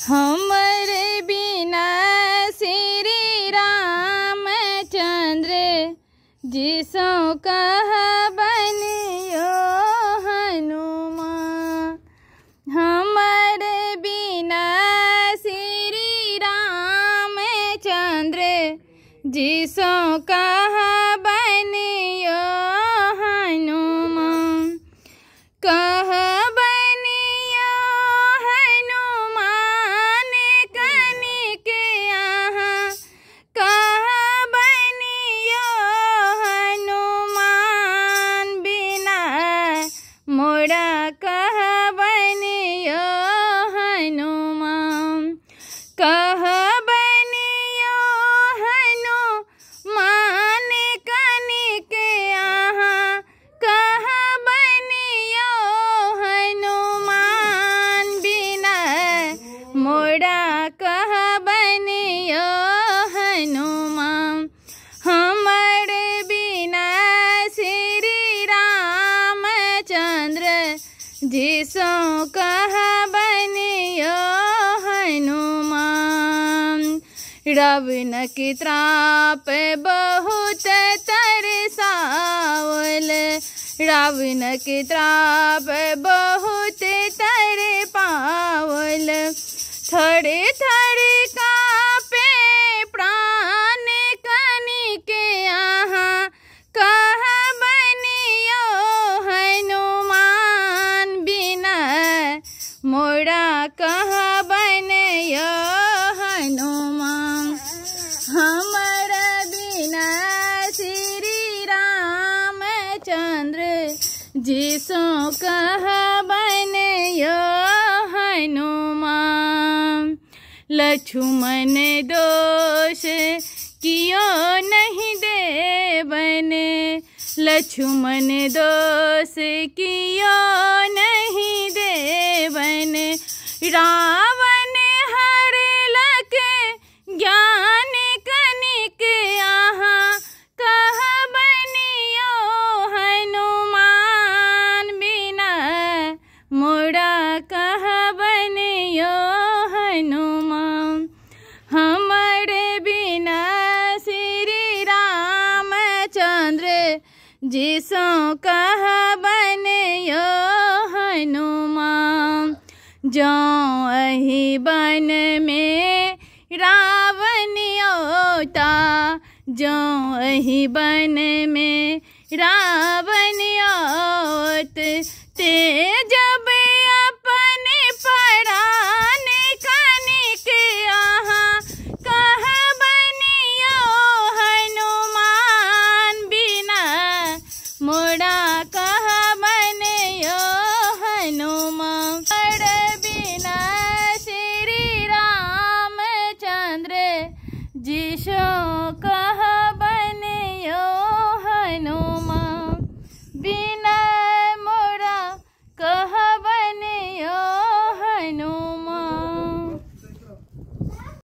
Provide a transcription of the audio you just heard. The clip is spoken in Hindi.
हमरे बिना श्री रामचंद्र जिसो कह बनियो हनुमान। हमरे बिना श्री रामचंद्र जिसो कह बनियो हनुमान। कह बनियो हनुमान कनिक यहाँ, कह बनियो हनुमान बिना मोरा कह बनियो हनुमान। कह बनियो हनुमान कनिक यहाँ, कह बनियो हनुमान बिना मोरा कह बनियो हनुमान। हमर बिना श्री रामचंद्र जिसो कह बनियो हनुमान। रावण की त्राप बहुत तरसावल, रावण की त्राप बहुत तर पावल। थड़े थड़े कापे प्राण कनिक यहाँ, कह बनियो हनुमान बिना मोरा कह बनियो हनुमान। हमर बिना श्री रामचंद्र जिसो कह बनियो हनुमान। लक्ष्मण दोष कियो नहीं देवन, लक्ष्मण दोष कियो नहीं देवन। रावण हरलक ज्ञान कनिक यहाँ, कह बनियो हनुमान बिना मोरा कह बनियो हनुमान। हमर बिना श्री रामचंद्र जिसो कह बनियो हनुमान। जो अहि बन में रावण ओता, जो अहि बन में रावण ओत।